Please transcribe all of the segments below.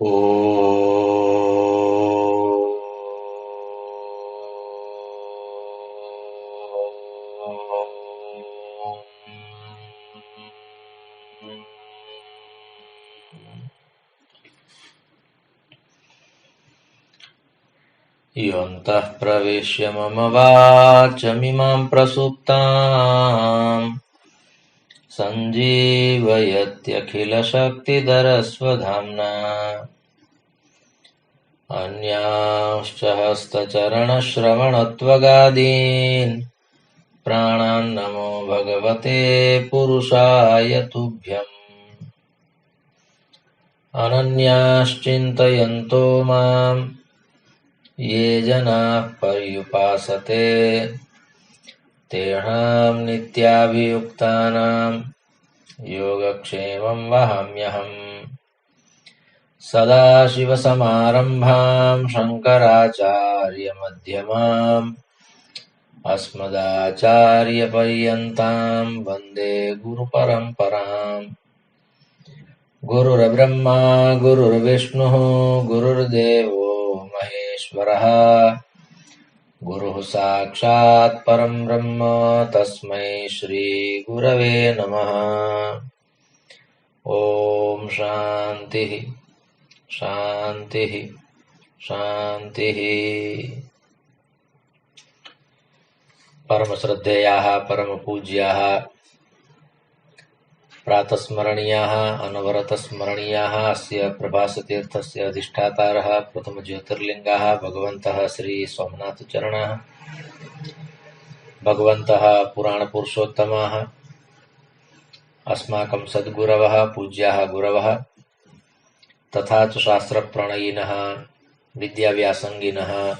ओ योऽन्तः प्रविश्य मम वाचमिमां प्रसुप्ताम् सञ्जीवयत्यखिलशक्तिधरस्वधाम्ना अन्यांश्च हस्तचरणश्रवणत्वगादीन् प्राणान् नमो भगवते पुरुषाय तुभ्यम्। अनन्याश्चिन्तयन्तो माम् ये जनाः पर्युपासते तेषां नित्याभियुक्तानां योगक्षेमं वहाम्यहम्। सदाशिवसमारम्भां शङ्कराचार्यमध्यमाम् अस्मदाचार्यपर्यन्तां वन्दे गुरुपरम्पराम्। गुरुर्ब्रह्मा गुरुर्विष्णुः गुरुर्देवो महेश्वरः गुरुः साक्षात् परं ब्रह्म तस्मै श्री गुरवे नमः। ओम शांति शांति शांति। परम श्रद्धेयाः परम पूज्याः प्रातस्मरणीयाः अनवरतस्मरणीयाः अस्य प्रभासतीर्थस्य अधिष्ठातारः प्रथम ज्योतिर्लिङ्गाः भगवन्तः श्री सोमनाथचरणाः भगवन्तः पुराणपुरुषोत्तमाः अस्माकं सद्गुरवः पूज्याः गुरवः तथा च शास्त्रप्रणयिनः विद्याव्यासङ्गिनः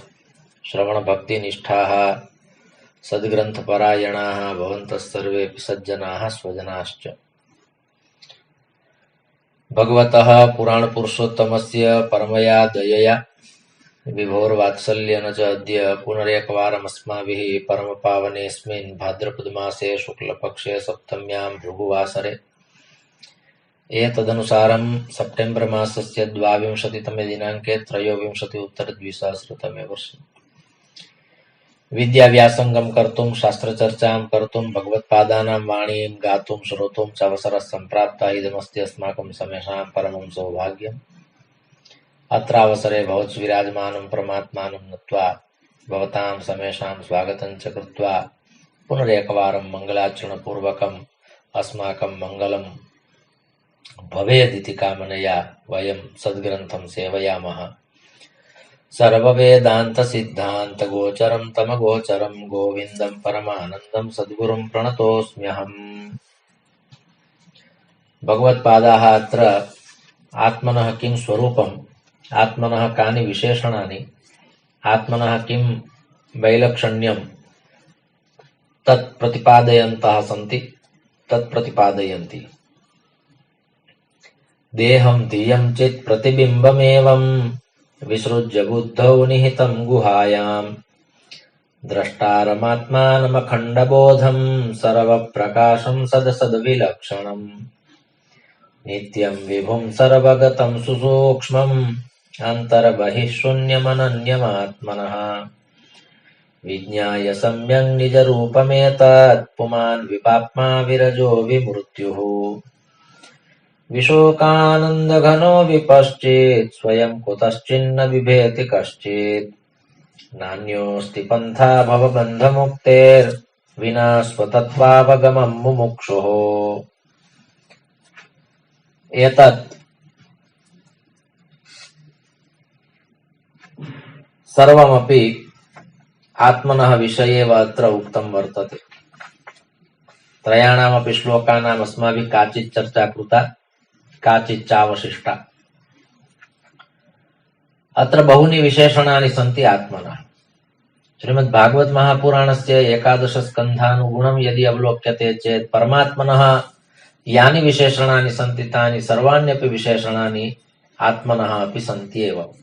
श्रवणभक्तिनिष्ठाः सद्ग्रन्थपरायणाः भवन्तः सर्वेऽपि सज्जनाः स्वजनाश्च। भगवतः पुराणपुरुषोत्तमस्य परमया दयया विभोर्वात्सल्येन च अद्य पुनरेकवारमस्माभिः परमपावनेऽस्मिन् भाद्रपदमासे शुक्लपक्षे सप्तम्यां भृगुवासरे एतदनुसारं सेप्टेम्बर् मासस्य 22तमे दिनाङ्के त्रयोविंशति-उत्तर-द्विसहस्रतमे वर्षे विद्याव्यासङ्गं कर्तुं शास्त्रचर्चां कर्तुं भगवत्पादानां वाणीं गातुं श्रोतुं च अवसरः सम्प्राप्तः। इदमस्ति अस्माकं समेषां परमं सौभाग्यम्। अत्र अवसरे भवद्विराजमानं परमात्मानं नत्वा भवतां समेषां स्वागतं च कृत्वा पुनरेकवारं मङ्गलाचरणपूर्वकम् अस्माकं मङ्गलं भवेदिति कामनया वयं सद्ग्रन्थं सेवयामः। सर्ववेदान्तसिद्धान्तगोचरं तमगोचरं गोविन्दं परमानन्दं सद्गुरुं प्रणतोऽस्म्यहम्। भगवत्पादाः अत्र आत्मनः किं स्वरूपम्, आत्मनः कानि विशेषणानि, आत्मनः किं वैलक्षण्यं तत् प्रतिपादयन्तः सन्ति, तत्प्रतिपादयन्ति। देहं धियं चित् प्रतिबिम्बमेवं विसृज्य बुद्धौ निहितं गुहायां द्रष्टारमात्मानमखण्डबोधं सर्वप्रकाशं सदसद्विलक्षणम् नित्यं विभुं सर्वगतं सुसूक्ष्मम् अन्तर्बहिः शून्यमनन्यमात्मनः विज्ञाय सम्यक् निजरूपमेतत् पुमान् विपाप्मा विरजो विमृत्युः विशोकानन्दघनो विपश्चेत् स्वयं कुतश्चिन्न बिभेति कश्चित् नान्योऽस्ति पन्था भवबन्धमुक्तेर्विना स्वतत्त्वावगमं मुमुक्षुः। एतत् सर्वमपि आत्मनः विषये अत्र उक्तं वर्तते। त्रयाणामपि श्लोकानाम् अस्माभिः काचित् चर्चा कृता, काचित् चावशिष्टा। अत्र बहूनि विशेषणानि सन्ति आत्मनः। श्रीमद्भागवत महापुराणस्य 11 स्कन्धानुगुणं यदि अवलोक्यते चेत् परमात्मनः यानि विशेषणानि सन्ति तानि सर्वाण्यपि विशेषणानि आत्मनः अपि सन्ति एव।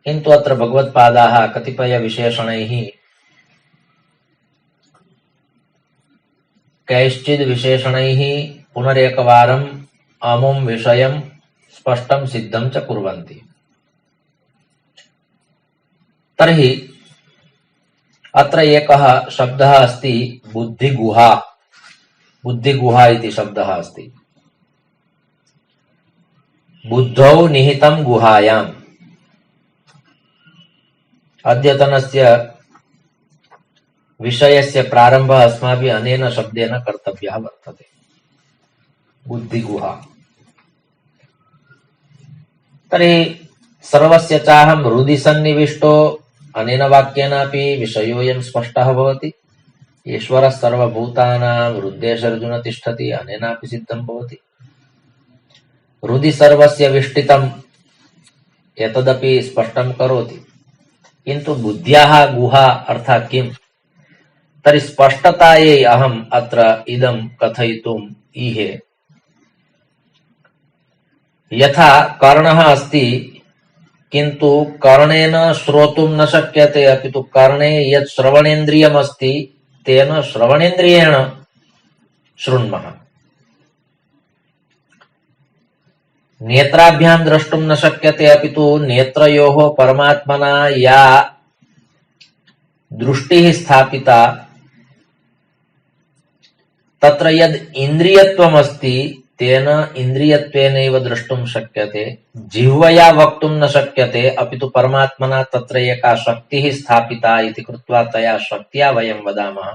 किन्तु अत्र भगवत्पादाः कतिपय विशेषणैः कैश्चिद् विशेषणैः पुनरेकवारम् अमुं विषयं स्पष्टं सिद्धं च कुर्वन्ति। तर्हि अत्र एकः शब्दः अस्ति बुद्धिगुहा। बुद्धिगुहा इति शब्दः अस्ति। बुद्धौ निहितं गुहायाम्। अद्यतनस्य विषयस्य प्रारम्भः अस्माभिः अनेन शब्देन कर्तव्यः वर्तते। बुद्धिगुहा। तर्हि सर्वस्य चाहं हृदि सन्निविष्टो अनेन वाक्येनापि विषयोऽयं स्पष्टः भवति। ईश्वरः सर्वभूतानां हृद्देशर्जुन तिष्ठति अनेनापि सिद्धं भवति। हृदि सर्वस्य विष्टितम् एतदपि स्पष्टं करोति। किन्तु बुद्ध्याः गुहा अर्थात् किम्? तर्हि स्पष्टतायै अहम् अत्र इदं कथयितुम् ईहे। यथा कर्णः अस्ति किन्तु कर्णेन श्रोतुं न शक्यते, अपि तु कर्णे यत् श्रवणेन्द्रियम् अस्ति तेन श्रवणेन्द्रियेण शृण्मः। नेत्राभ्यां द्रष्टुं न शक्यते, अपि तु नेत्रयोः परमात्मना या दृष्टिः स्थापिता तत्र यद् इन्द्रियत्वम् अस्ति तेन इन्द्रियत्वेनैव द्रष्टुं शक्यते। जिह्वया वक्तुं न शक्यते, अपि तु परमात्मना तत्र एका शक्तिः स्थापिता इति कृत्वा तया शक्त्या वयं वदामः।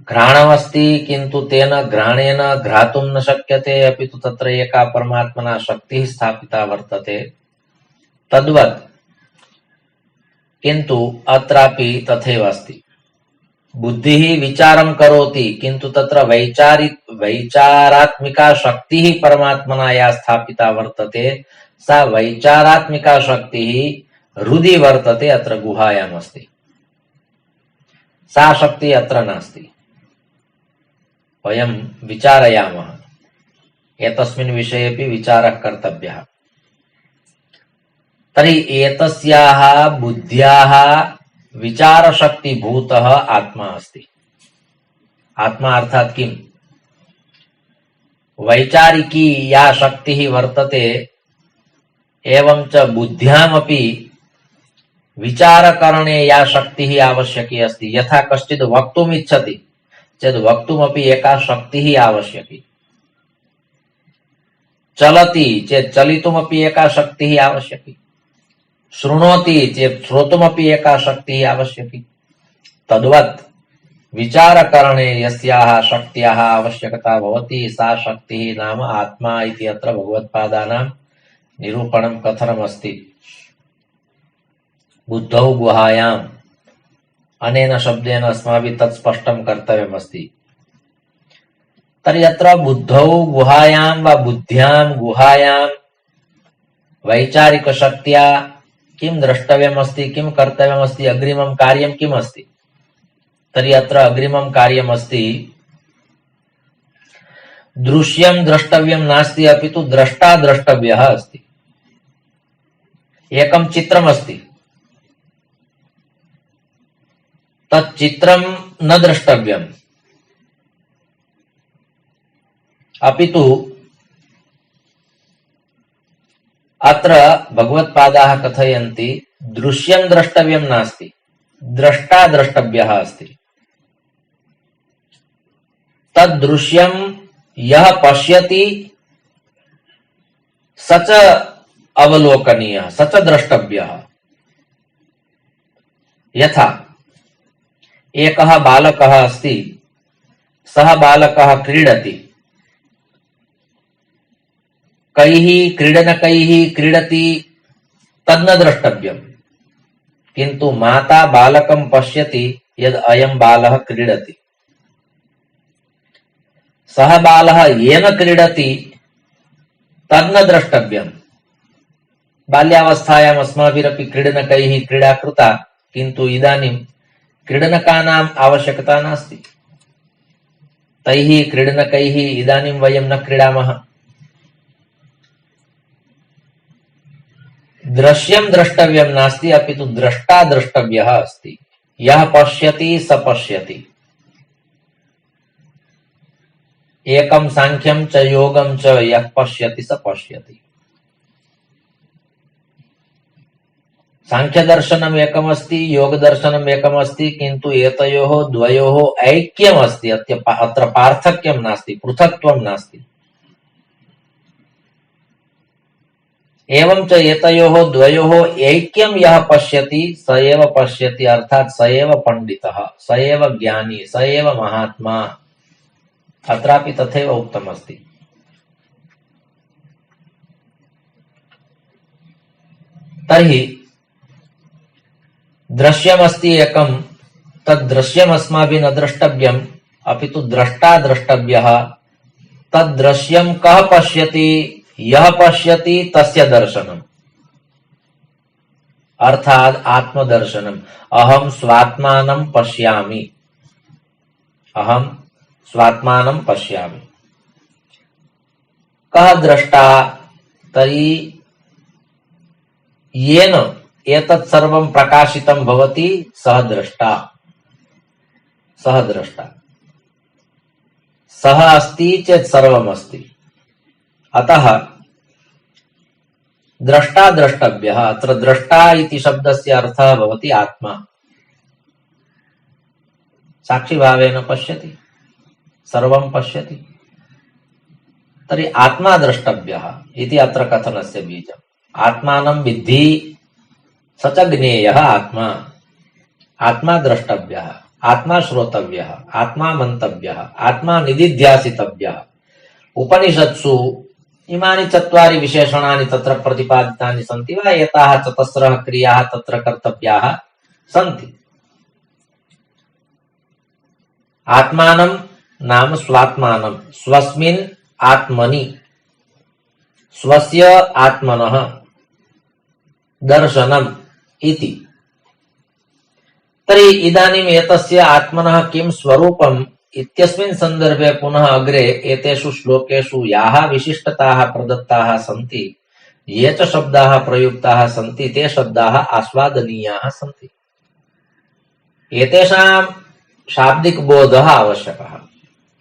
घ्राणमस्ति किन्तु तेन घ्राणेन घ्रातुं न शक्यते, अपि तु तत्र एका परमात्मना शक्तिः स्थापिता वर्तते। तद्वत् किन्तु अत्रापि तथैव अस्ति। बुद्धिः विचारं करोति किन्तु तत्र वैचारात्मिका शक्तिः परमात्मना या स्थापिता वर्तते सा वैचारात्मिका शक्तिः हृदि वर्तते, अत्र गुहायाम् अस्ति। सा शक्तिः अत्र नास्ति। वयं विचारयामः, एतस्मिन् विषयेपि विचारः कर्तव्यः। तर्हि एतस्याः बुद्ध्याः विचारशक्तिभूतः आत्मा अस्ति। आत्मा अर्थात् किम्? वैचारिकी या शक्तिः वर्तते एवं च बुद्ध्यामपि विचारकरणे या शक्तिः आवश्यकी अस्ति। यथा कश्चित् वक्तुम् इच्छति चेत् वक्तुमपि एका शक्तिः आवश्यकी। चलति चेत् चलितुमपि एका शक्तिः आवश्यकी। शृणोति चेत् श्रोतुमपि एका शक्तिः आवश्यकी। तद्वत् विचारकरणे यस्याः शक्त्याः आवश्यकता भवति सा शक्तिः नाम आत्मा इति अत्र भगवत्पादानां निरूपणं कथनमस्ति। बुद्धौ गुहायाम् अनेन शब्देन अस्माभिः तत् स्पष्टं कर्तव्यमस्ति। तर्हि अत्र बुद्धौ गुहायां वा बुद्ध्यां गुहायां वैचारिकशक्त्या किं द्रष्टव्यमस्ति, किं कर्तव्यमस्ति, अग्रिमं कार्यं किम् अस्ति? तर्हि अत्र अग्रिमं कार्यमस्ति दृश्यं द्रष्टव्यं नास्ति, अपि तु द्रष्टा द्रष्टव्यः अस्ति। एकं चित्रमस्ति, तत् चित्रं न द्रष्टव्यम्, अपि तु अत्र भगवत्पादाः कथयन्ति दृश्यं द्रष्टव्यं नास्ति, द्रष्टा द्रष्टव्यः अस्ति। तद्दृश्यं यः पश्यति स च अवलोकनीयः, स च द्रष्टव्यः। यथा एकः बालकः अस्ति, सः बालकः क्रीडति, कैः क्रीडनकैः क्रीडति तन्न द्रष्टव्यम्, किन्तु माता बालकं पश्यति यद् अयं बालः क्रीडति। सः बालः येन क्रीडति तन्न द्रष्टव्यम्। बाल्यावस्थायाम् अस्माभिरपि क्रीडनकैः क्रीडा कृता, किन्तु इदानीं क्रीडनकानाम् आवश्यकता नास्ति। तैः क्रीडनकैः इदानीं वयं न क्रीडामः। दृश्यं द्रष्टव्यं नास्ति, अपि तु द्रष्टा द्रष्टव्यः अस्ति। यः पश्यति स पश्यति। एकम सांख्यम च योगम च यः पश्यति स पश्यति। सांख्य दर्शनम एकमस्ति, योग दर्शनम एकमस्ति, किन्तु एतयोः द्वयोः ऐक्यम् अस्ति। अत्र पार्थक्यं नास्ति, पृथक्त्वं नास्ति। एवं च एतयोः द्वयोः ऐक्यं यः पश्यति स एव पश्यति, अर्थात् स एव पंडितः, स एव ज्ञानी, स एव महात्मा। अत्रापि तथैव उक्तमस्ति। तर्हि दृश्यमस्ति एकं, तद् दृश्यमस्माभिः न द्रष्टव्यम्, अपि तु द्रष्टा द्रष्टव्यः। तद् दृश्यं कः पश्यति? यः पश्यति तस्य दर्शनम्, अर्थात् आत्मदर्शनम्। अहं स्वात्मानं पश्यामि, अहं स्वात्मानं पश्यामि। कः द्रष्टा? तर्हि येन एतत् सर्वं प्रकाशितं भवति सः द्रष्टा, सः द्रष्टा। सः अस्ति चेत् सर्वम् अस्ति। अतः द्रष्टा द्रष्टव्यः। अत्र द्रष्टा इति शब्दस्य अर्थः भवति आत्मा। साक्षिभावेन पश्यति, सर्वं पश्यति। तर्हि आत्मा द्रष्टव्यः इति अत्र कथनस्य बीजम्। आत्मानं विद्धि स च ज्ञेयः आत्मा। आत्मा द्रष्टव्यः, आत्मा श्रोतव्यः, आत्मा मन्तव्यः, आत्मा निदिध्यासितव्यः। उपनिषत्सु इमानि चत्वारि विशेषणानि तत्र प्रतिपादितानि सन्ति वा? एताः चतस्रः क्रियाः तत्र कर्तव्याः सन्ति। आत्मानं नाम स्वात्मानं, स्वस्मिन् आत्मनि, स्वस्य आत्मनः दर्शनम् इति। तर्हि इदानीम् एतस्य आत्मनः किं स्वरूपम् इत्यस्मिन् सन्दर्भे पुनः अग्रे एतेषु श्लोकेषु याः विशिष्टताः प्रदत्ताः सन्ति, ये च शब्दाः प्रयुक्ताः सन्ति, ते शब्दाः आस्वादनीयाः सन्ति। एतेषां शाब्दिकबोधः आवश्यकः।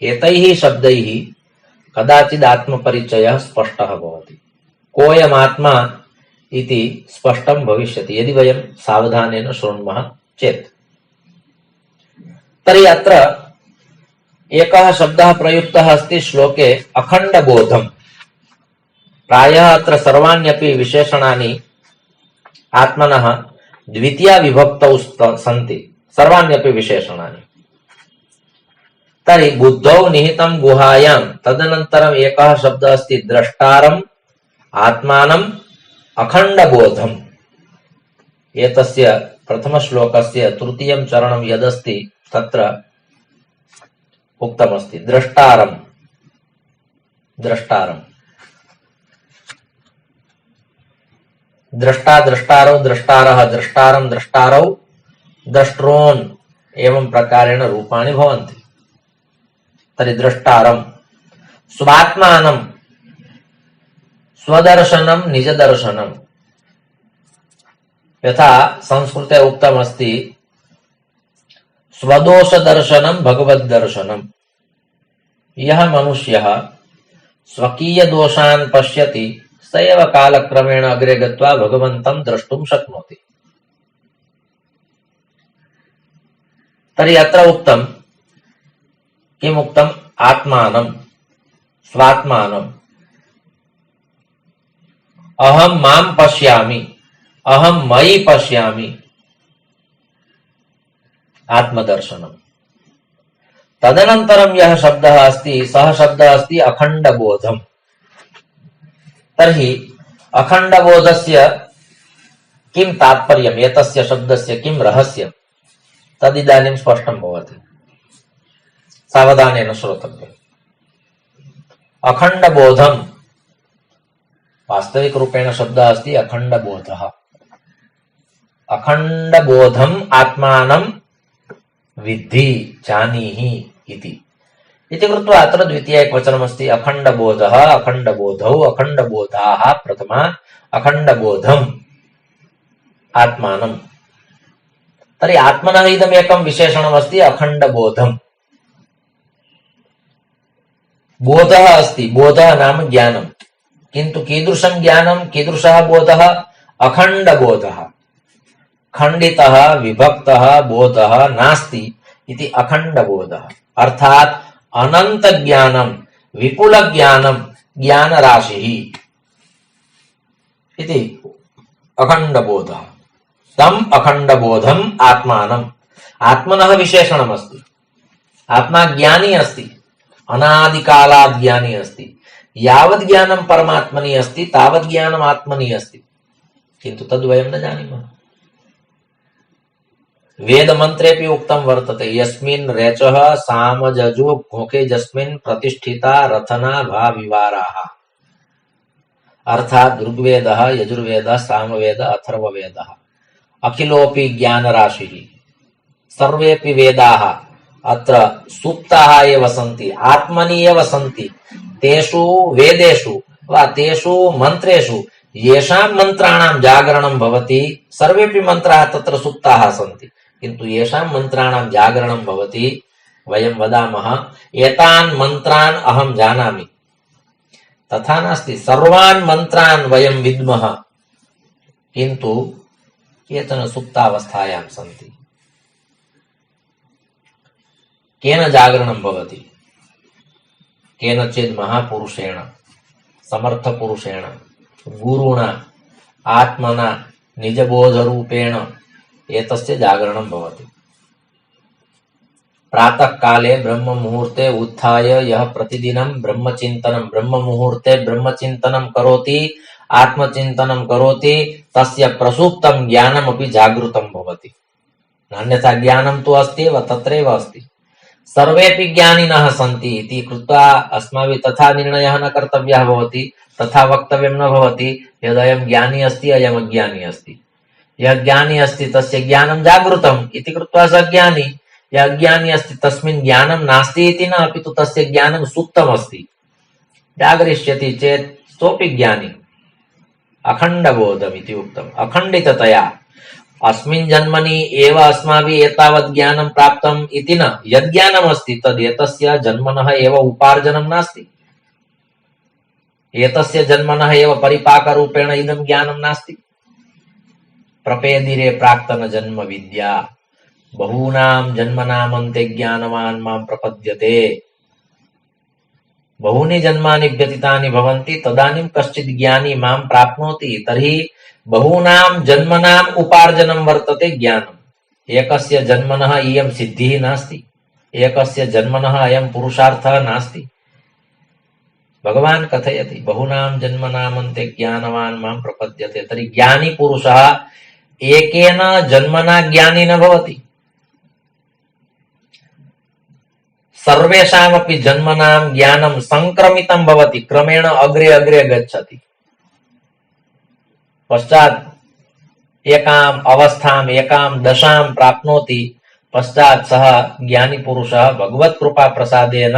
एतैः शब्दैः कदाचित् आत्मपरिचयः स्पष्टः भवति। कोऽयमात्मा इति स्पष्टं भविष्यति यदि वयं सावधानेन शृण्मः चेत्। तर्हि अत्र एकः शब्दः प्रयुक्तः अस्ति श्लोके, अखण्डबोधम्। प्रायः अत्र सर्वाण्यपि विशेषणानि आत्मनः द्वितीया विभक्तौ सन्ति, सर्वाण्यपि विशेषणानि। तर्हि बुद्धौ निहितं गुहायां, तदनन्तरम् एकः शब्दः अस्ति द्रष्टारम् आत्मानम् अखण्डबोधम्। एतस्य प्रथमश्लोकस्य तृतीयं चरणं यदस्ति तत्र उक्तमस्ति द्रष्टारम्, द्रष्टारम्। द्रष्टा द्रष्टारौ, द्रष्टारः द्रष्टारं, द्रष्टारौ द्रष्टॄन्, एवं प्रकारेण रूपाणि भवन्ति। तर्हि द्रष्टारम् स्वात्मानं, स्वदर्शनं निजदर्शनं। यथा संस्कृते उक्तमस्ति स्वदोषदर्शनं भगवद्दर्शनं। यः मनुष्यः स्वकीयदोषान् पश्यति स एव कालक्रमेण अग्रे गत्वा भगवन्तं द्रष्टुं शक्नोति। तर्हि अत्र उक्तं किम् उक्तम्? आत्मानं, स्वात्मानं। अहं मां पश्यामि, अहं मयि पश्यामि, आत्मदर्शनम्। तदनन्तरं यः शब्दः अस्ति सः शब्दः अस्ति अखण्डबोधम्। तर्हि अखण्डबोधस्य किं तात्पर्यम्, एतस्य शब्दस्य किं रहस्यम्, तदिदानीं स्पष्टं भवति। सावधानेन श्रोतव्यम्। अखण्डबोधम् वास्तविकरूपेण शब्दः अस्ति अखण्डबोधः। अखण्डबोधम् आत्मानं विद्धि, जानीहि इति। इति कृत्वा अत्र द्वितीय एकवचनमस्ति अखण्डबोधः, अखण्डबोधौ, अखण्डबोधाः प्रथमा, अखण्डबोधम् आत्मानं। तर्हि आत्मनः इदमेकं विशेषणमस्ति अखण्डबोधम्। बोधः अस्ति, बोधः नाम ज्ञानम्, किन्तु कीदृशं ज्ञानं, कीदृशः बोधः? अखण्डबोधः। खण्डितः विभक्तः बोधः नास्ति इति अखण्डबोधः, अर्थात् अनंत ज्ञानं, विपुल ज्ञानं, ज्ञानराशिः इति अखण्डबोधः। तम् अखण्डबोधम् आत्मानम्, आत्मनः विशेषणमस्ति। आत्मा ज्ञानी अस्ति, अनादिकालात् ज्ञानी अस्ति। यावत् ज्ञानं परमात्मनि अस्ति तावत् ज्ञानम् आत्मनि अस्ति, किन्तु तद् वयं न जानीमः। वेदमन्त्रेऽपि उक्तं वर्तते, यस्मिन् रेचः सामजजो घोके जस्मिन् प्रतिष्ठिता रथना भा विवाराः। अर्थात् ऋग्वेदः, यजुर्वेदः, सामवेद, अथर्ववेदः अखिलोऽपि ज्ञानराशिः, सर्वेऽपि वेदाः अत्र सुप्ताः एव सन्ति, आत्मनि एव सन्ति। तेषु वेदेषु वा तेषु मन्त्रेषु येषां मन्त्राणां जागरणं भवति, सर्वेऽपि मन्त्राः तत्र सुप्ताः सन्ति, किन्तु येषां मन्त्राणां जागरणं भवति, वयं वदामः एतान् मन्त्रान् अहं जानामि। तथा नास्ति, सर्वान् मन्त्रान् वयं विद्मः, किन्तु केचन सुप्तावस्थायां सन्ति। केन जागरणं भवति? केनचित् महापुरुषेण, समर्थपुरुषेण, गुरुणा, आत्मना, निजबोधरूपेण एतस्य जागरणं भवति। प्रातः काले ब्रह्म मुहूर्ते उत्थाय यः प्रतिदिनं ब्रह्मचिन्तनं, ब्रह्म मुहूर्ते ब्रह्मचिन्तनं करोति, आत्मचिन्तनं करोति, तस्य प्रसुप्तं ज्ञानमपि जागृतं भवति। अन्यथा ज्ञानं तु अस्ति एव, तत्रैव अस्ति। सर्वेऽपि ज्ञानिनः सन्ति इति कृत्वा अस्माभिः तथा निर्णयः न कर्तव्यः भवति, तथा वक्तव्यं न भवति यदयं ज्ञानी अस्ति, अयम् अज्ञानी अस्ति। यः ज्ञानी अस्ति तस्य ज्ञानं जागृतम् इति कृत्वा सः ज्ञानी, यः अज्ञानी अस्ति तस्मिन् ज्ञानं नास्ति इति न, अपि तु तस्य ज्ञानं सुप्तमस्ति। जागरिष्यति चेत् सोऽपि ज्ञानी। अखण्डबोधम् इति उक्तम्, अखण्डिततया। अस्मिन् जन्मनि एव अस्माभिः एतावत् ज्ञानं प्राप्तम् इति न, यद् ज्ञानमस्ति तद् एतस्य जन्मनः एव उपार्जनं नास्ति, एतस्य जन्मनः एव परिपाकरूपेण इदं ज्ञानं नास्ति। प्रपेदिरे प्राक्तन जन्म विद्या, बहूनां जन्मनामन्ते ज्ञानवान् मां प्रपद्यते। बहूनि जन्मानि व्यतीतानि भवन्ति, तदानीं कश्चित् ज्ञानी मां प्राप्नोति। तर्हि बहूनां जन्मनाम् उपार्जनं वर्तते ज्ञानम्। एकस्य जन्मनः इयं सिद्धिः नास्ति, एकस्य जन्मनः अयं पुरुषार्थः नास्ति। भगवान् कथयति, बहूनां जन्मनामन्ते ज्ञानवान् मां प्रपद्यते। तर्हि ज्ञानी पुरुषः एकेन जन्मना ज्ञानी न भवति, सर्वेषामपि जन्मनां ज्ञानं संक्रमितं भवति, क्रमेण अग्रे अग्रे गच्छति। पश्चात् एकाम् अवस्थाम्, एकां दशां प्राप्नोति। पश्चात् सः ज्ञानी पुरुषः भगवत् कृपा प्रसादेन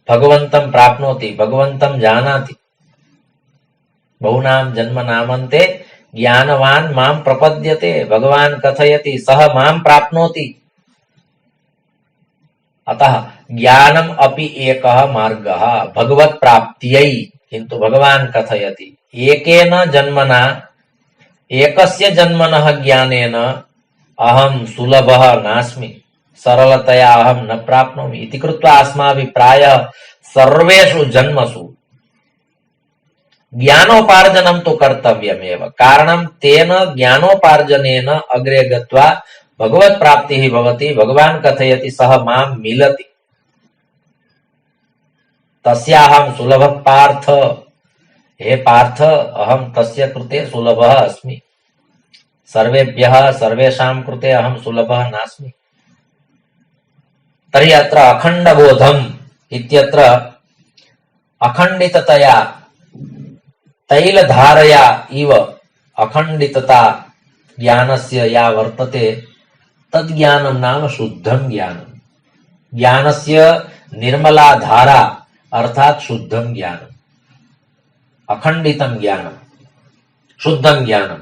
भगवन्तं प्राप्नोति, भगवन्तं जानाति। बहूनां जन्मनामन्ते ज्ञानवान् मां प्रपद्यते, भगवान् कथयति सः मां प्राप्नोति। अतः ज्ञानम् अपि एकः मार्गः भगवत् प्राप्त्यै, किन्तु भगवान् कथयति एकेन जन्मना, एकस्य जन्मनः ज्ञानेन अहं सुलभः नास्मि, सरलतया अहं न प्राप्नोमि इति कृत्वा अस्माभिः प्रायः सर्वेषु जन्मसु ज्ञानोपार्जनं तु कर्तव्यमेव। कारणं तेन ज्ञानोपार्जनेन अग्रे गत्वा भगवत् प्राप्तिः भवति। भगवान् कथयति सः मां मिलति, तस्याहं सुलभः पार्थ। हे पार्थ, अहं तस्य कृते सुलभः अस्मि, सर्वेभ्यः सर्वेषां कृते अहं सुलभः नास्मि। तर्हि अत्र अखण्डबोधम् इत्यत्र अखण्डिततया तैलधारया इव अखण्डितता ज्ञानस्य या वर्तते, तद् ज्ञानं नाम शुद्धं ज्ञानं। ज्ञानस्य निर्मला धारा अर्थात् शुद्धं ज्ञानम्, अखण्डितं ज्ञानं, शुद्धं ज्ञानं,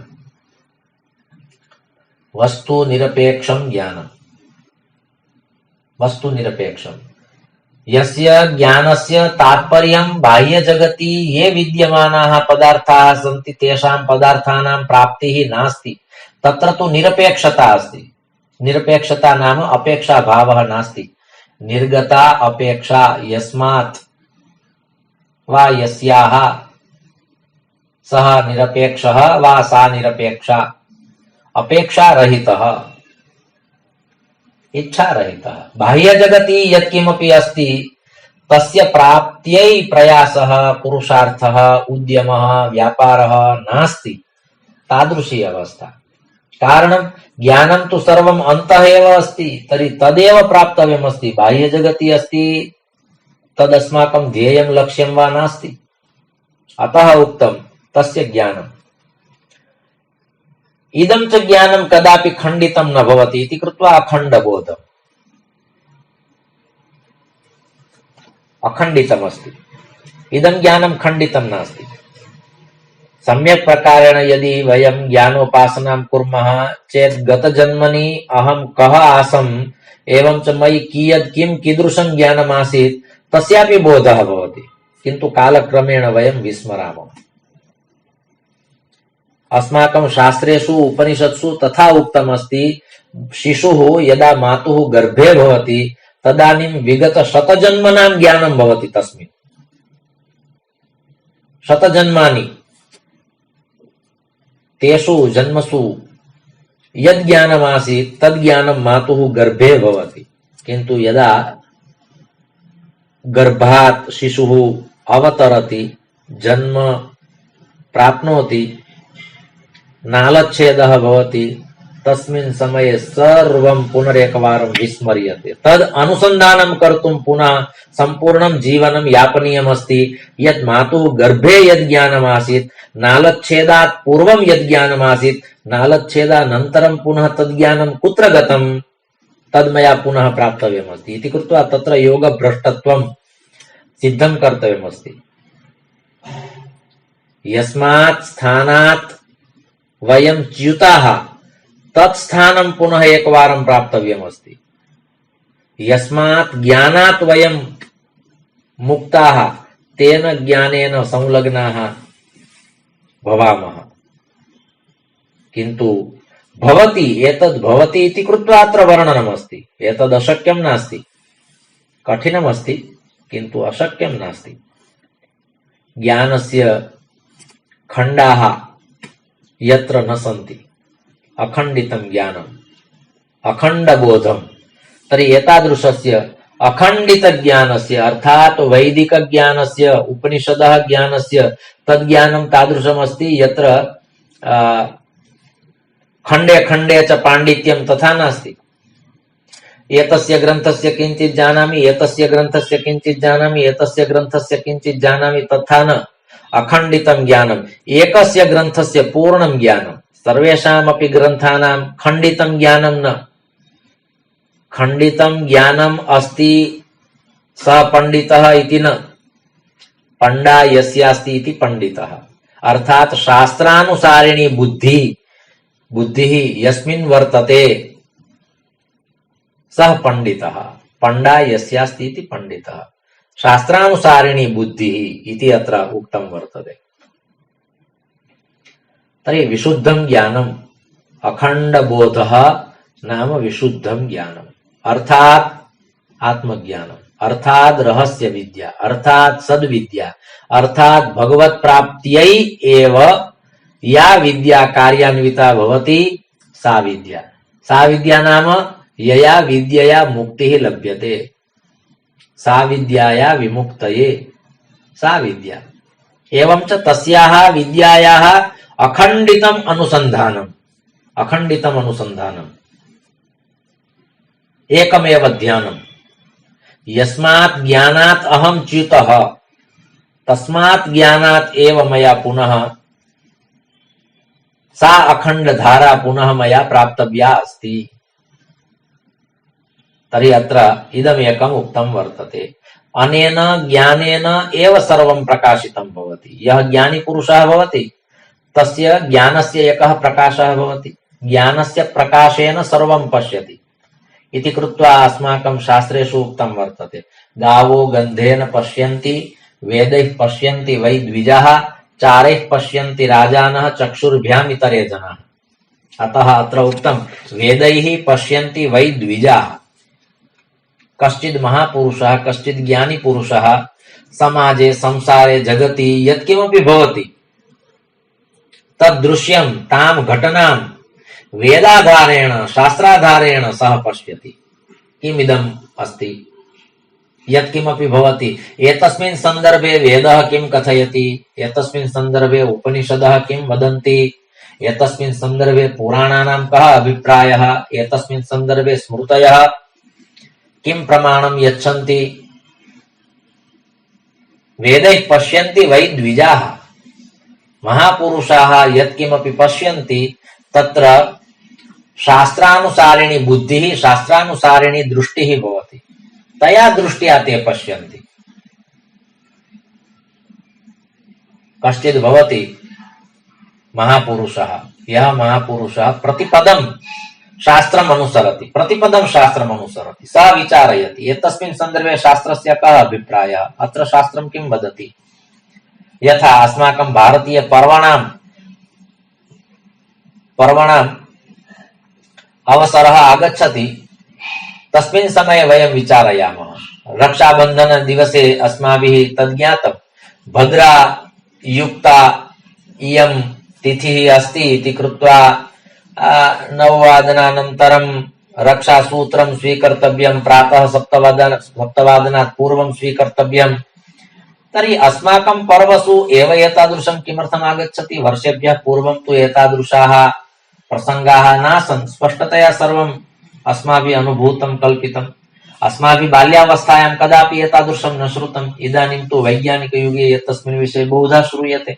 वस्तु निरपेक्षं ज्ञानं। वस्तु निरपेक्षं, यस्य ज्ञानस्य तात्पर्यं बाह्य जगति ये विद्यमानाः पदार्थाः सन्ति तेषां पदार्थानां प्राप्तिः नास्ति, तत्र तु निरपेक्षता अस्ति। निरपेक्षता नाम अपेक्षा भावः नास्ति। निर्गता अपेक्षा यस्मात् वा यस्याः सः निरपेक्षः वा सा निरपेक्षा, अपेक्षा रहितः, इच्छा रहितः। बाह्य जगति यत्किमपि अस्ति तस्य प्राप्त्यै प्रयासः, पुरुषार्थः, उद्यमः, व्यापारः नास्ति। तादृशी अवस्था। कारणं ज्ञानं तु सर्वम् अन्तः एव अस्ति, तर्हि तदेव प्राप्तव्यमस्ति। बाह्य जगति अस्ति तदस्माकं ध्येयं लक्ष्यं वा नास्ति। अतः उक्तं तस्य ज्ञानम्। इदं च ज्ञानं कदापि खण्डितं न भवति इति कृत्वा अखण्डबोधम्, अखण्डितमस्ति। इदं ज्ञानं खण्डितं नास्ति। सम्यक् प्रकारेण यदि वयं ज्ञानोपासनां कुर्मः चेत् गतजन्मनि अहं कः आसम्, एवं च मयि कियत् किं कीदृशं ज्ञानमासीत् तस्यापि बोधः भवति, किन्तु कालक्रमेण वयं विस्मरामः। अस्माकं शास्त्रेषु उपनिषत्सु तथा उक्तमस्ति, शिशुः यदा मातुः गर्भे भवति तदानीं विगत शतजन्मनां ज्ञानं भवति तस्मिन्। शतजन्मानि तेषु जन्मसु यद् ज्ञानमासीत् तद् ज्ञानं मातुः गर्भे भवति, किन्तु यदा गर्भात् शिशुः अवतरति, जन्म प्राप्नोति, नालच्छेदः भवति, तस्मिन् समये सर्वं पुनरेकवारं विस्मर्यते। तद् अनुसन्धानं कर्तुं पुनः सम्पूर्णं जीवनं यापनीयमस्ति। यत् मातुः गर्भे यद् ज्ञानमासीत्, नालच्छेदात् पूर्वं यद् ज्ञानमासीत्, नालच्छेदानन्तरं पुनः तद् ज्ञानं कुत्र गतं, तद् मया पुनः प्राप्तव्यमस्ति इति कृत्वा तत्र योगभ्रष्टत्वं सिद्धं कर्तव्यमस्ति। यस्मात् स्थानात् वयं च्युताः तत् स्थानं पुनः एकवारं प्राप्तव्यमस्ति। यस्मात् ज्ञानात् वयं मुक्ताः तेन ज्ञानेन संलग्नाः भवामः, किन्तु भवति, एतद् भवति इति कृत्वा अत्र वर्णनमस्ति। एतद् अशक्यं नास्ति, कठिनमस्ति, किन्तु अशक्यं नास्ति। ज्ञानस्य खण्डाः यत्र न सन्ति, अखण्डितं ज्ञानम्, अखण्डबोधम्, तर्हि एतादृशस्य अखण्डितज्ञानस्य अर्थात् वैदिकज्ञानस्य, उपनिषदः ज्ञानस्य तद्ज्ञानं तादृशमस्ति यत्र खण्डे खण्डे च पाण्डित्यं तथा नास्ति। एतस्य ग्रन्थस्य किञ्चित् जानामि, एतस्य ग्रन्थस्य किञ्चित् जानामि, एतस्य ग्रन्थस्य किञ्चित् जानामि, तथा न। अखण्डितं ज्ञानम्, एकस्य ग्रन्थस्य पूर्णं ज्ञानं, सर्वेषामपि ग्रन्थानां खण्डितं ज्ञानं न। खण्डितं ज्ञानम् अस्ति सः पण्डितः इति न, पण्डा यस्यास्ति इति पण्डितः, अर्थात् शास्त्रानुसारिणी बुद्धिः यस्मिन् वर्तते सः पण्डितः। पण्डा यस्यास्ति इति पण्डितः, शास्त्रानुसारिणी बुद्धिः इति अत्र उक्तं वर्तते। तर्हि विशुद्धं ज्ञानम्, अखण्डबोधः नाम विशुद्धं ज्ञानम्, अर्थात् आत्मज्ञानम्, अर्थात् रहस्य विद्या, अर्थात् सद्विद्या, अर्थात् भगवत् प्राप्त्यै एव या विद्या कार्यान्विता भवति सा विद्या। सा विद्या नाम यया विद्यया मुक्तिः लभ्यते, सा विद्याया विमुक्तये सा विद्या। एवं च तस्याः विद्यायाः अखण्डितम् अनुसन्धानम्, अखण्डितम् अनुसन्धानम्, एकमेव ध्यानम्। यस्मात् ज्ञानात् अहं च्युतः तस्मात् ज्ञानात् एव मया पुनः सा अखण्ड धारा पुनः मया प्राप्तव्या अस्ति। तर्हि अत्र इदमेकम् उक्तं वर्तते। अनेन ज्ञानेन एव सर्वं प्रकाशितं भवति। यः ज्ञानी पुरुषः भवति तस्य ज्ञानस्य एकः प्रकाशः भवति। ज्ञानस्य प्रकाशेन सर्वं पश्यति। इति कृत्वा अस्माकं शास्त्रेषु उक्तं वर्तते गावो गन्धेन पश्यन्ति वेदैः पश्यन्ति वै द्विजाः चारैः पश्यन्ति राजानः चक्षुर्भ्याम् इतरे जनाः। अतः अत्र उक्तं वेदैः पश्यन्ति वै द्विजाः। कश्चित् महापुरुषः कश्चित् ज्ञानी पुरुषः समाजे संसारे जगति यत्किमपि भवति तद्दृश्यं तां घटनां वेदाधारेण शास्त्राधारेण सः पश्यति। किमिदम् अस्ति यत्किमपि भवति एतस्मिन् सन्दर्भे वेदः किं कथयति, एतस्मिन् सन्दर्भे उपनिषदः किं वदन्ति, एतस्मिन् सन्दर्भे पुराणानां कः अभिप्रायः, एतस्मिन् सन्दर्भे स्मृतयः किं प्रमाणं यच्छन्ति। वेदैः पश्यन्ति वै द्विजाः। महापुरुषाः यत्किमपि पश्यन्ति तत्र शास्त्रानुसारिणी बुद्धिः शास्त्रानुसारिणी दृष्टिः भवति, तया दृष्ट्या ते पश्यन्ति। कश्चित् भवति महापुरुषः, यः महापुरुषः प्रतिपदं शास्त्रम् अनुसरति, प्रतिपदं शास्त्रम् अनुसरति, सः विचारयति एतस्मिन् सन्दर्भे शास्त्रस्य कः अभिप्रायः, अत्र शास्त्रं किं वदति। यथा अस्माकं भारतीय पर्वणाम् अवसरः आगच्छति तस्मिन् समये वयं विचारयामः। रक्षाबन्धन दिवसे अस्माभिः तद् ज्ञातं भद्रा युक्ता इयं तिथिः अस्ति इति कृत्वा 9 वादनानन्तरं रक्षासूत्रं स्वीकर्तव्यं, प्रातः 7 वादनात् पूर्वं स्वीकर्तव्यं। तर्हि अस्माकं पर्वसु एव एतादृशं किमर्थम् आगच्छति? वर्षेभ्यः पूर्वं तु एतादृशाः प्रसंगाः नासन्, स्पष्टतया सर्वम् अस्माभिः अनुभूतं कल्पितम्। अस्माभिः बाल्यावस्थायां कदापि एतादृशं न श्रुतम्। इदानीं तु वैज्ञानिकयुगे एतस्मिन् विषये बहुधा श्रूयते।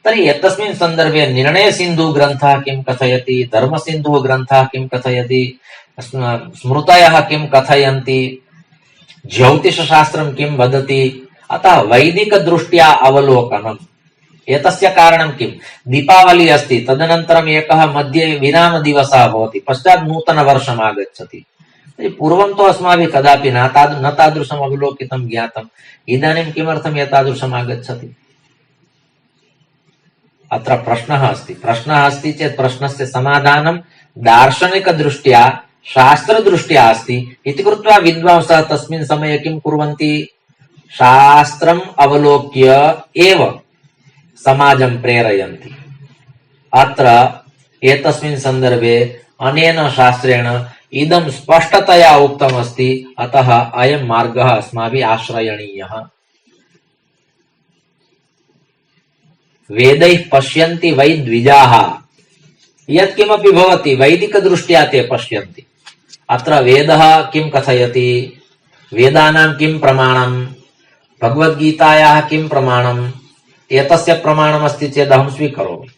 तर्हि एतस्मिन् सन्दर्भे निर्णयसिन्धुः ग्रन्थः किं कथयति, धर्मसिन्धुः ग्रन्थः किं कथयति, स्मृतयः किं कथयन्ति, ज्योतिषशास्त्रं किं वदति। अतः वैदिकदृष्ट्या अवलोकनम्। एतस्य कारणं किं? दीपावली अस्ति, तदनन्तरम् एकः मध्ये विरामदिवसः भवति, पश्चात् नूतनवर्षम् आगच्छति। पूर्वं तु अस्माभिः कदापि न तादृशम् अवलोकितं ज्ञातम्। इदानीं किमर्थम् एतादृशम् आगच्छति? अत्र प्रश्नः अस्ति चेत् प्रश्नस्य समाधानं दार्शनिकदृष्ट्या शास्त्रदृष्ट्या अस्ति इति कृत्वा विद्वांसः तस्मिन् समये किं कुर्वन्ति? शास्त्रम् अवलोक्य एव समाजं प्रेरयन्ति। अत्र एतस्मिन् सन्दर्भे अनेन शास्त्रेण इदं स्पष्टतया उक्तमस्ति, अतः अयं मार्गः अस्माभिः आश्रयणीयः। वेदैः पश्यन्ति वै द्विजाः। यत्किमपि भवति वैदिकदृष्ट्या ते पश्यन्ति। अत्र वेदः किं कथयति, वेदानां किं प्रमाणं, भगवद्गीतायाः किं प्रमाणम्, एतस्य प्रमाणमस्ति चेत् अहं स्वीकरोमि।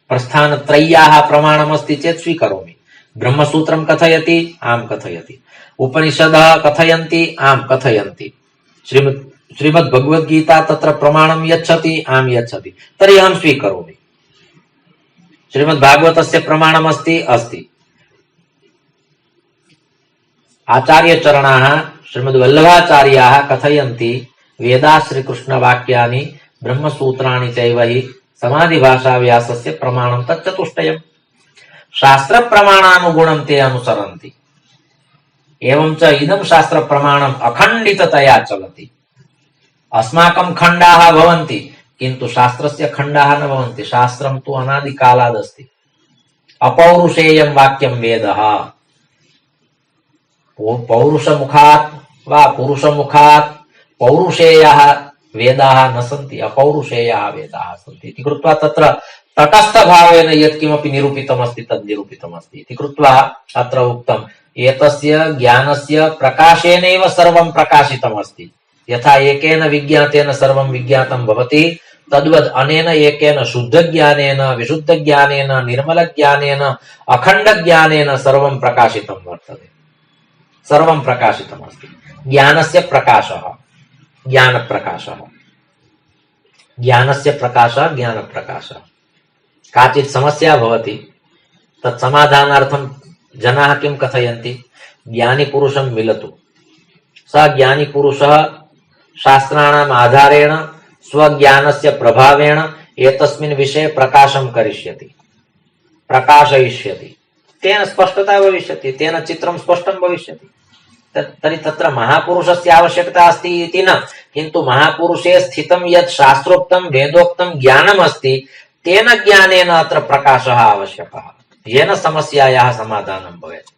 प्रस्थानत्रय्याः प्रमाणमस्ति चेत् स्वीकरोमि। ब्रह्मसूत्रं कथयति, आम् कथयति। उपनिषदः कथयन्ति, आम् कथयन्ति। श्रीमद्भगवद्गीता तत्र प्रमाणं यच्छति, आम् यच्छति, तर्हि अहं स्वीकरोमि। श्रीमद्भागवतस्य प्रमाणमस्ति, अस्ति। आचार्यचरणाः श्रीमद्वल्लभाचार्याः कथयन्ति वेदा श्रीकृष्णवाक्यानि ब्रह्मसूत्राणि चैव हि समाधिभाषाव्यासस्य प्रमाणं तच्चतुष्टयम्। शास्त्रप्रमाणानुगुणं ते अनुसरन्ति। एवं च इदं शास्त्रप्रमाणम् अखण्डिततया चलति। अस्माकं खण्डाः भवन्ति किन्तु शास्त्रस्य खण्डाः न भवन्ति। शास्त्रं तु अनादिकालादस्ति। अपौरुषेयं वाक्यं वेदः। पौरुषमुखात् वा पुरुषमुखात् पौरुषेयाः वेदाः न सन्ति, अपौरुषेयाः वेदाः सन्ति इति कृत्वा तत्र तटस्थभावेन यत्किमपि निरूपितमस्ति तद् निरूपितमस्ति इति कृत्वा अत्र उक्तम् एतस्य ज्ञानस्य प्रकाशेनैव सर्वं प्रकाशितमस्ति। यथा एकेन विज्ञातेन सर्वं विज्ञातं भवति तद्वद् अनेन एकेन शुद्धज्ञानेन विशुद्धज्ञानेन निर्मलज्ञानेन अखण्डज्ञानेन सर्वं प्रकाशितं वर्तते। सर्वं प्रकाशितमस्ति। ज्ञानस्य प्रकाशः ज्ञानप्रकाशः, ज्ञानस्य प्रकाशः ज्ञानप्रकाशः। काचित् समस्या भवति, तत् समाधानार्थं जनाः किं कथयन्ति, ज्ञानी पुरुषं मिलतु, स ज्ञानी पुरुषः शास्त्राणाम् आधारेण स्वज्ञानस्य प्रभावेण एतस्मिन् विषये प्रकाशं करिष्यति, प्रकाशयिष्यति, तेन स्पष्टता भविष्यति, तेन चित्रं स्पष्टं भविष्यति। तर्हि तत्र महापुरुषस्य आवश्यकता अस्ति इति न, किन्तु महापुरुषे स्थितं यत् शास्त्रोक्तं वेदोक्तं ज्ञानम् अस्ति, तेन ज्ञानेन अत्र प्रकाशः आवश्यकः, येन समस्यायाः समाधानं भवेत्।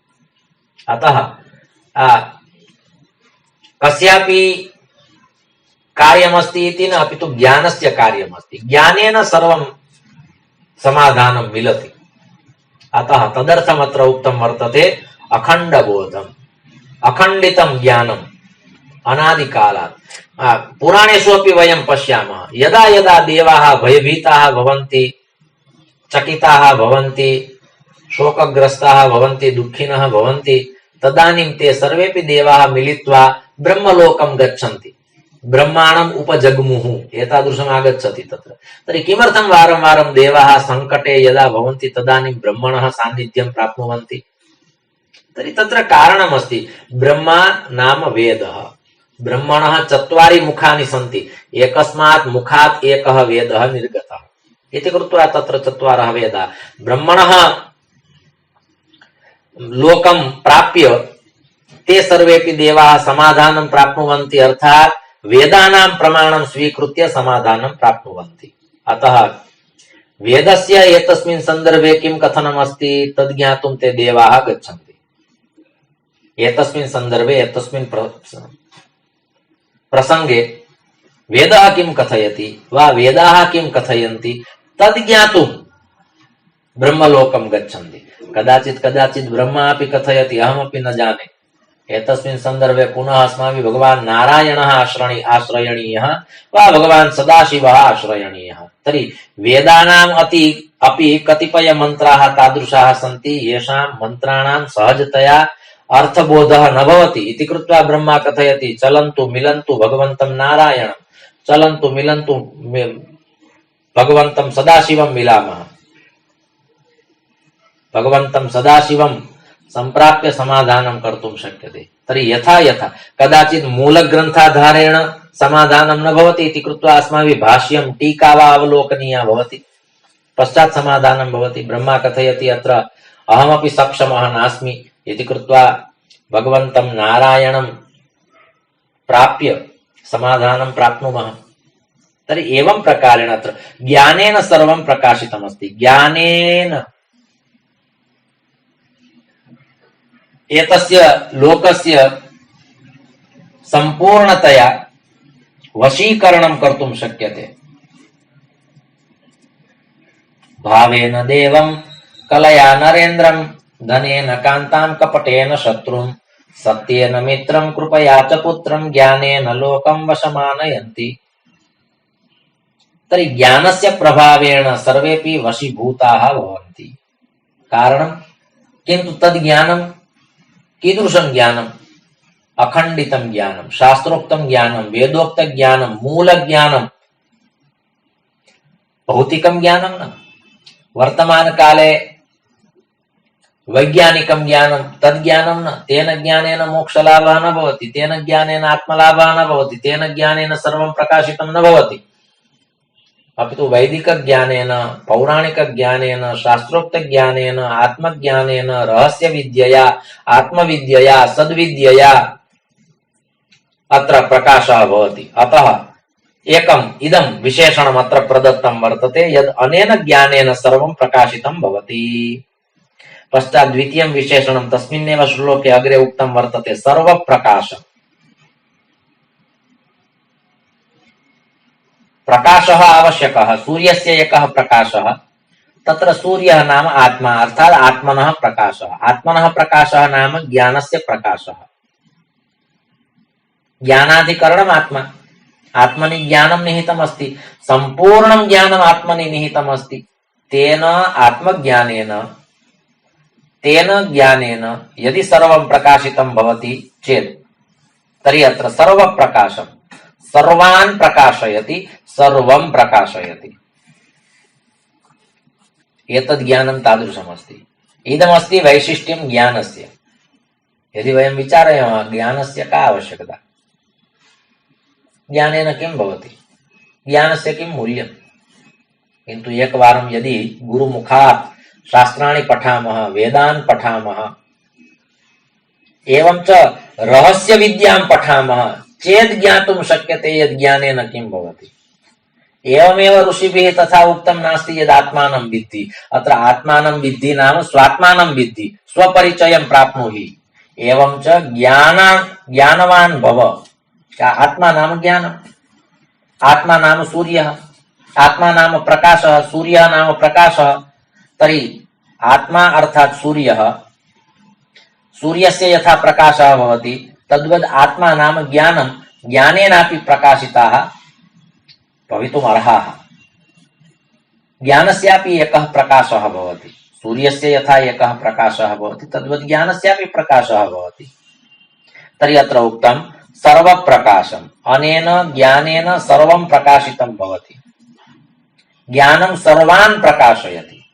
अतः कस्यापि कार्यमस्ति इति न, अपि तु ज्ञानस्य कार्यमस्ति, ज्ञानेन सर्वं समाधानं मिलति। अतः तदर्थमत्र उक्तं वर्तते अखण्डबोधम्, अखण्डितं ज्ञानम् अनादिकालात्। पुराणेषु अपि वयं पश्यामः, यदा यदा देवाः भयभीताः भवन्ति, चकिताः भवन्ति, शोकग्रस्ताः भवन्ति, दुःखिनः भवन्ति, तदानीं ते सर्वेपि देवाः मिलित्वा ब्रह्मलोकं गच्छन्ति, ब्रह्माणम् उपजग्मुः, एतादृशम् आगच्छति तत्र। तर्हि किमर्थं वारं वारं देवाः सङ्कटे यदा भवन्ति तदानीं ब्रह्मणः सान्निध्यं प्राप्नुवन्ति? तर्हि तत्र कारणमस्ति, ब्रह्मा नाम वेदः, ब्रह्मणः 4 मुखानि सन्ति, एकस्मात् मुखात् एकः वेदः निर्गतः इति कृत्वा तत्र 4 वेदाः। ब्रह्मणः लोकं प्राप्य ते सर्वेपि देवाः समाधानं प्राप्नुवन्ति, अर्थात् वेदानां प्रमाणं स्वीकृत्य समाधानं प्राप्नुवन्ति। अतः वेदस्य एतस्मिन् सन्दर्भे किं कथनमस्ति तद् ज्ञातुं ते देवाः गच्छन्ति। एतस्मिन् सन्दर्भे एतस्मिन् प्रसंगे वेदः किं कथयति वा वेदाः किं कथयन्ति तद् ज्ञातुं ब्रह्मलोकं गच्छन्ति। कदाचित् कदाचित् ब्रह्मा अपि कथयति, अहमपि न जाने। एतस्मिन् सन्दर्भे पुनः अस्माभिः भगवान् नारायणः आश्रयणीयः वा भगवान् सदाशिवः आश्रयणीयः। तर्हि वेदानाम् अपि कतिपय मन्त्राः तादृशाः सन्ति येषां मन्त्राणां सहजतया अर्थबोधः न भवति इति कृत्वा ब्रह्मा कथयति, चलन्तु मिलन्तु भगवन्तं नारायणं, चलन्तु मिलन्तु भगवन्तं सदाशिवं मिलामः, भगवन्तं सदाशिवं संप्राप्य समाधानं कर्तुं शक्यते। तर्हि यथा यथा कदाचित् मूलग्रन्थाधारेण समाधानं न भवति इति कृत्वा अस्माभिः भाष्यं टीका वा अवलोकनीया भवति, पश्चात् समाधानं भवति। ब्रह्मा कथयति अत्र अहमपि सक्षमः नास्मि इति कृत्वा भगवन्तं नारायणं प्राप्य समाधानं प्राप्नुमः। तर्हि एवं प्रकारेण अत्र ज्ञानेन सर्वं प्रकाशितमस्ति। ज्ञानेन एतस्य लोकस्य संपूर्णतया वशीकरणं कर्तुं शक्यते। भावेन देवं कलया नरेन्द्रं, धनेन कान्तां कपटेन शत्रुं, सत्येन मित्रं कृपया च पुत्रं, ज्ञानेन लोकं वशमानयन्ति। तर्हि ज्ञानस्य प्रभावेण सर्वेपि वशीभूताः भवन्ति। कारणं किन्तु तद् ज्ञानं कीदृशं ज्ञानम्? अखण्डितं ज्ञानं, शास्त्रोक्तं ज्ञानं, वेदोक्तं ज्ञानं, मूलज्ञानं, भौतिकं ज्ञानं न। वर्तमानकाले वैज्ञानिकं ज्ञानं तद् ज्ञानं न। तेन ज्ञानेन मोक्षलाभः न भवति, तेन ज्ञानेन आत्मलाभः न भवति, तेन ज्ञानेन सर्वं प्रकाशितं न भवति। अपि तु वैदिकज्ञानेन, पौराणिकज्ञानेन, शास्त्रोक्तज्ञानेन, आत्मज्ञानेन, रहस्यविद्यया, आत्मविद्यया, सद्विद्यया अत्र प्रकाशः भवति। अतः एकम् इदं विशेषणम् अत्र प्रदत्तं वर्तते यद् अनेन ज्ञानेन सर्वं प्रकाशितं भवति। पश्चात् द्वितीयं विशेषणं तस्मिन्नेव श्लोके अग्रे उक्तं वर्तते, सर्वप्रकाश। प्रकाशः आवश्यकः। सूर्यस्य एकः प्रकाशः, तत्र सूर्यः नाम आत्मा, अर्थात् आत्मनः प्रकाशः। आत्मनः प्रकाशः नाम ज्ञानस्य प्रकाशः। ज्ञानाधिकरणम् आत्मा, आत्मनि ज्ञानं निहितमस्ति, सम्पूर्णं ज्ञानम् आत्मनि निहितमस्ति। तेन आत्मज्ञानेन, तेन ज्ञानेन यदि सर्वं प्रकाशितं भवति चेत् तर्हि अत्र सर्वप्रकाशं, सर्वान् प्रकाशयति, सर्वं प्रकाशयति। एतद् ज्ञानं तादृशमस्ति। इदमस्ति वैशिष्ट्यं ज्ञानस्य। यदि वयं विचारयामः ज्ञानस्य का आवश्यकता, ज्ञानेन किं भवति, ज्ञानस्य किं मूल्यं, किन्तु एकवारं यदि गुरुमुखात् शास्त्राणि पठामः, वेदान् पठामः, एवं च रहस्य विद्यां पठामः चेत् ज्ञातुं शक्यते यद् ज्ञानेन किं भवति। एवमेव ऋषिभिः तथा उक्तं नास्ति यद् आत्मानं विद्धि। अत्र आत्मानं विद्धि नाम स्वात्मानं विद्धि, स्वपरिचयं प्राप्नुहि। एवं च ज्ञानवान् भव। आत्मा नाम ज्ञानम्, आत्मा नाम सूर्यः, आत्मा नाम प्रकाशः, सूर्यः नाम प्रकाशः। तर्हि आत्मा अर्थात् सूर्यः, सूर्यस्य यथा प्रकाशः भवति तद्वद् आत्मा नाम ज्ञानं, ज्ञानेनापि प्रकाशिताः भवितुम् अर्हाः। ज्ञानस्यापि एकः प्रकाशः भवति, सूर्यस्य यथा एकः प्रकाशः भवति तद्वद् ज्ञानस्यापि प्रकाशः भवति। तर्हि अत्र उक्तं सर्वप्रकाशम्, अनेन ज्ञानेन सर्वं प्रकाशितं भवति। ज्ञानं सर्वान् प्रकाशयति।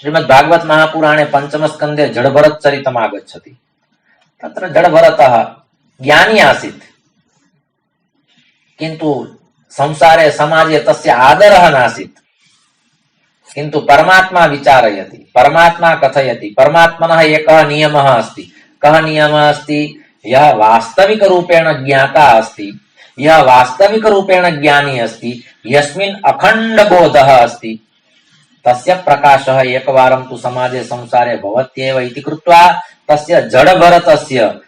श्रीमद्भागवत महापुराणे पंचमस्कन्धे जडभरतचरितम् आगच्छति। तत्र जडभरतः ज्ञानी आसीत्, किन्तु संसारे समाजे तस्य आदरः नासीत्। किन्तु परमात्मा विचारयति, परमात्मा कथयति। परमात्मनः एकः नियमः अस्ति। कः नियमः अस्ति? यः वास्तविकरूपेण ज्ञाता अस्ति, यः वास्तविकरूपेण ज्ञानी अस्ति, यस्मिन् अखण्डबोधः अस्ति, तस्य प्रकाशः एकवारं तु समाजे संसारे भवत्येव इति कृत्वा तस्य जडभरतस्य,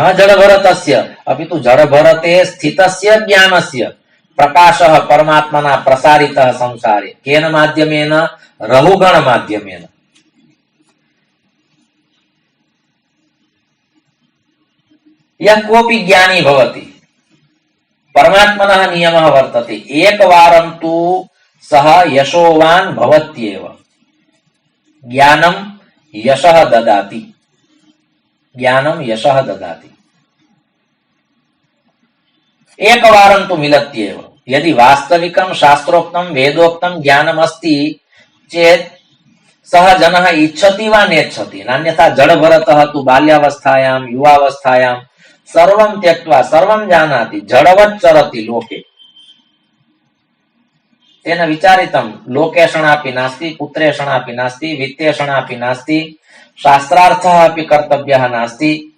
न जडभरतस्य अपि तु जडभरते स्थितस्य ज्ञानस्य प्रकाशः परमात्मना प्रसारितः संसारे। केन माध्यमेन? रहुगण माध्यमेन। यः कोऽपि ज्ञानी भवति, परमात्मनः नियमः वर्तते, एकवारं तु सः यशोवान् भवत्येव। ज्ञानं यशः ददाति, ज्ञानं यशः ददाति। एकवारं तु मिलत्येव। यदि वास्तविकं शास्त्रोक्तं वेदोक्तं ज्ञानमस्ति चेत् सः जनः इच्छति वा नेच्छति। नान्यथा जडभरतः तु बाल्यावस्थायां युवावस्थायां सर्वं त्यक्त्वा सर्वं जानाति, जडवत् चरति लोके। तेन विचारितं लोकेषणापि नास्ति, पुत्रेषणापि नास्ति, वित्तेषणापि नास्ति, शास्त्रार्थः अपि कर्तव्यः नास्ति,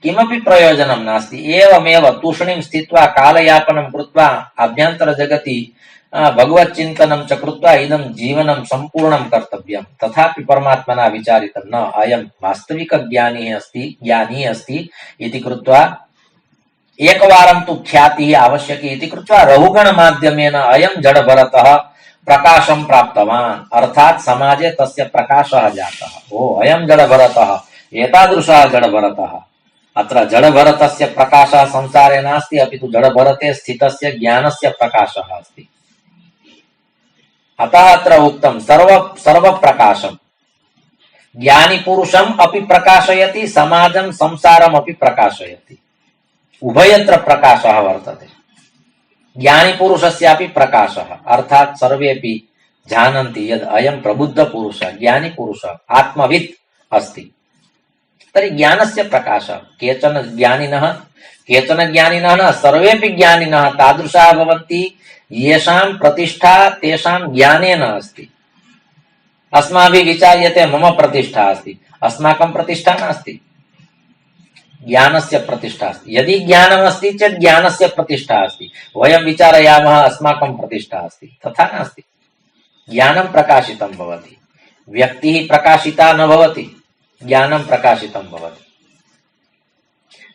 किमपि प्रयोजनं नास्ति। एवमेव तूष्णीं स्थित्वा कालयापनं कृत्वा अभ्यन्तरजगति भगवच्चिन्तनं च कृत्वा इदं जीवनं सम्पूर्णं कर्तव्यं। तथापि परमात्मना विचारितं न, अयं वास्तविकज्ञानी अस्ति इति कृत्वा एकवारं तु ख्यातिः आवश्यकी इति कृत्वा रहुगणमाध्यमेन अयं जडभरतः प्रकाशं प्राप्तवान्। अर्थात् समाजे तस्य प्रकाशः जातः। ओ अयं जडभरतः, एतादृशः जडभरतः। अत्र जडभरतस्य प्रकाशः संसारे नास्ति, अपि तु जडभरते स्थितस्य ज्ञानस्य प्रकाशः अस्ति। अतः अत्र उक्तं सर्वप्रकाशम्। ज्ञानी पुरुषम् अपि प्रकाशयति, समाजं संसारम् अपि प्रकाशयति। उभयत्र प्रकाशः वर्तते। ज्ञानी पुरुषस्यापि प्रकाशः, अर्थात् सर्वेपि जानन्ति यद् अयं प्रबुद्धपुरुषः, ज्ञानी पुरुषः, आत्मवित् अस्ति। तर्हि ज्ञानस्य प्रकाशः। केचन ज्ञानिनः न, सर्वेपि ज्ञानिनः तादृशाः भवन्ति येषां प्रतिष्ठा तेषां ज्ञानेन अस्ति। अस्माभिः विचार्यते मम प्रतिष्ठा अस्ति, अस्माकं प्रतिष्ठा नास्ति, ज्ञानस्य प्रतिष्ठा अस्ति। यदि ज्ञानमस्ति चेत् ज्ञानस्य प्रतिष्ठा अस्ति। वयं विचारयामः अस्माकं प्रतिष्ठा अस्ति, तथा नास्ति। ज्ञानं प्रकाशितं भवति, व्यक्तिः प्रकाशिता न भवति, ज्ञानं प्रकाशितं भवति।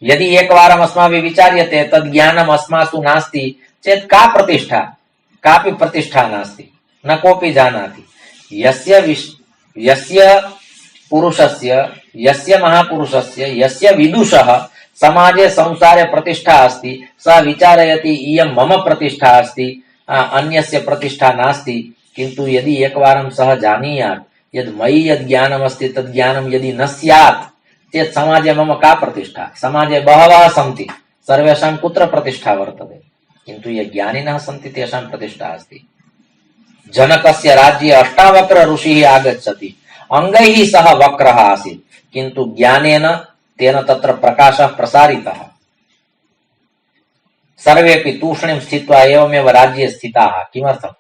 यदि एकवारम् अस्माभिः विचार्यते तद् ज्ञानम् अस्मासु नास्ति चेत् का प्रतिष्ठा? कापि प्रतिष्ठा नास्ति, न कोऽपि जानाति। यस्य पुरुषस्य, यस्य महापुरुषस्य, यस्य विदुषः समाजे संसारे प्रतिष्ठा अस्ति, सः विचारयति इयं मम प्रतिष्ठा अस्ति, अन्यस्य प्रतिष्ठा नास्ति। किन्तु यदि एकवारं सः जानीयात् यद् मयि यद् ज्ञानमस्ति तद् ज्ञानं यदि न स्यात् चेत् समाजे मम का प्रतिष्ठा? समाजे बहवः सन्ति, सर्वेषां कुत्र प्रतिष्ठा वर्तते? किन्तु ये ज्ञानिनः सन्ति तेषां प्रतिष्ठा अस्ति। जनकस्य राज्ये अष्टावक्र ऋषिः आगच्छति। अंगैः सह वक्रः आसीत् किन्तु ज्ञानेन तेन तत्र प्रकाशः प्रसारितः। सर्वेपि तूष्णीं स्थित्वा एवमेव राज्ये स्थिताः। किमर्थम्?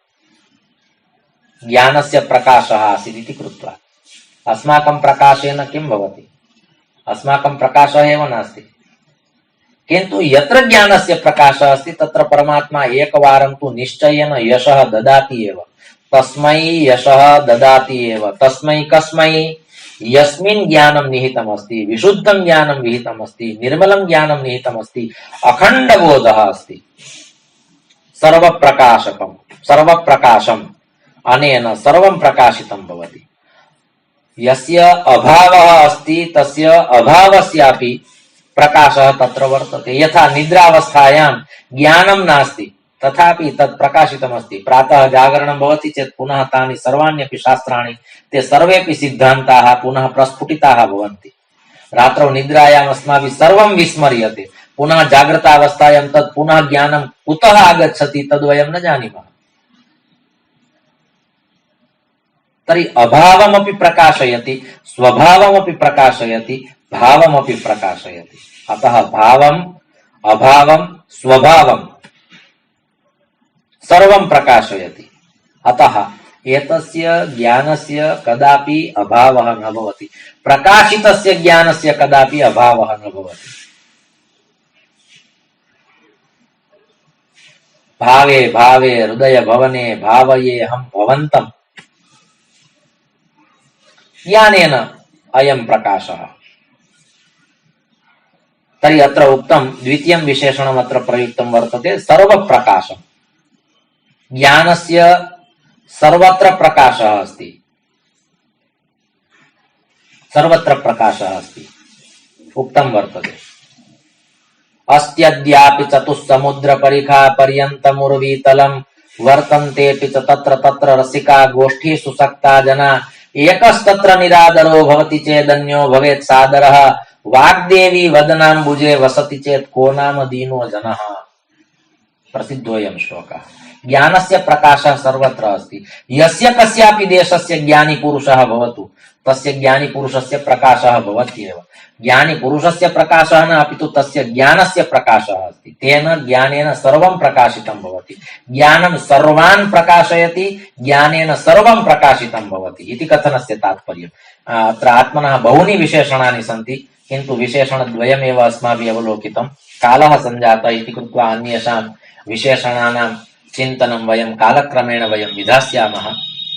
ज्ञानस्य प्रकाशः आसीत् इति कृत्वा। अस्माकं प्रकाशेन किं भवति? अस्माकं प्रकाशः एव नास्ति। किन्तु यत्र ज्ञानस्य प्रकाशः अस्ति तत्र परमात्मा एकवारं तु निश्चयेन यशः ददाति एव। तस्मै यशः ददाति एव। तस्मै कस्मै? यस्मिन् ज्ञानं निहितमस्ति, विशुद्धं ज्ञानं निहितमस्ति, निर्मलं ज्ञानं निहितमस्ति, अखण्डबोधः अस्ति, सर्वप्रकाशकं सर्वप्रकाशम् अनेन सर्वं प्रकाशितं भवति। यस्य अभावः अस्ति तस्य अभावस्यापि प्रकाशः तत्र वर्तते। यथा निद्रावस्थायां ज्ञानं नास्ति तथापि तत् प्रकाशितमस्ति। प्रातः जागरणं भवति चेत् पुनः तानि सर्वाण्यपि शास्त्राणि ते सर्वेपि सिद्धान्ताः पुनः प्रस्फुटिताः भवन्ति। रात्रौ निद्रायाम् अस्माभिः सर्वं विस्मर्यते, पुनः जागृतावस्थायां तत् पुनः ज्ञानं कुतः आगच्छति तद्वयं न जानीमः। तर्हि अभावमपि प्रकाशयति, स्वभावमपि प्रकाशयति, भावमपि प्रकाशयति। अतः भावम् अभावं स्वभावं सर्वं प्रकाशयति। अतः एतस्य ज्ञानस्य कदापि अभावः न भवति, प्रकाशितस्य ज्ञानस्य कदापि अभावः न भवति। भावे भावे हृदय भवने भावयेऽहं भवन्तम् ज्ञानेन अयं प्रकाशः। तर्हि अत्र उक्तं द्वितीयं विशेषणम् अत्र प्रयुक्तं वर्तते सर्वप्रकाशम्। ज्ञानस्य सर्वत्र प्रकाशः अस्ति, सर्वत्र प्रकाशः अस्ति। उक्तं वर्तते अस्त्यद्यापि चतुस्समुद्रपरिखा पर्यन्तमुर्वीतलं वर्तन्तेऽपि च तत्र तत्र रसिका गोष्ठीषु सक्ता जना एकस्तत्र निरादरो भवति चेदन्यो भवेत् सादरः वाग्देवी वदनाम्बुजे वसति चेत् को नाम दीनो जनः। प्रसिद्धोऽयं श्लोकः। ज्ञानस्य प्रकाशः सर्वत्र अस्ति। यस्य कस्यापि देशस्य ज्ञानी पुरुषः भवतु तस्य ज्ञानी पुरुषस्य प्रकाशः भवत्येव। ज्ञानी पुरुषस्य प्रकाशः न अपितु तस्य ज्ञानस्य प्रकाशः अस्ति। तेन ज्ञानेन सर्वं प्रकाशितं भवति। ज्ञानं सर्वान् प्रकाशयति, ज्ञानेन सर्वं प्रकाशितं भवति इति कथनस्य तात्पर्यम्। अत्र आत्मनः बहूनि विशेषणानि सन्ति, किन्तु विशेषणद्वयमेव अस्माभिः अवलोकितं। कालः सञ्जातः इति कृत्वा अन्येषां विशेषणानां चिन्तनं वयं कालक्रमेण वयं विधास्यामः।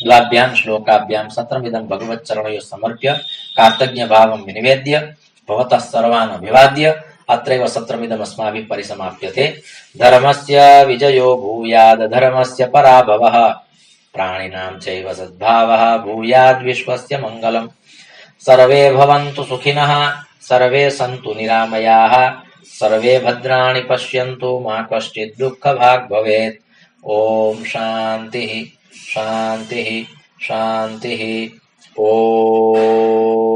द्वाभ्यां श्लोकाभ्यां सत्रमिदं भगवच्चरणयोः समर्प्य कार्तज्ञभावं विनिवेद्य भवतः सर्वान् अभिवाद्य अत्रैव सत्रमिदम् अस्माभिः परिसमाप्यते। धर्मस्य विजयो भूयाद् धर्मस्य पराभवः प्राणिनां चैव सद्भावः भूयाद् विश्वस्य मङ्गलम्। सर्वे भवन्तु सुखिनः, सर्वे सन्तु निरामयाः, सर्वे भद्राणि पश्यन्तु, मा कश्चित् दुःखभाग् भवेत्। ओम शांति, शांति, शांति। ओम।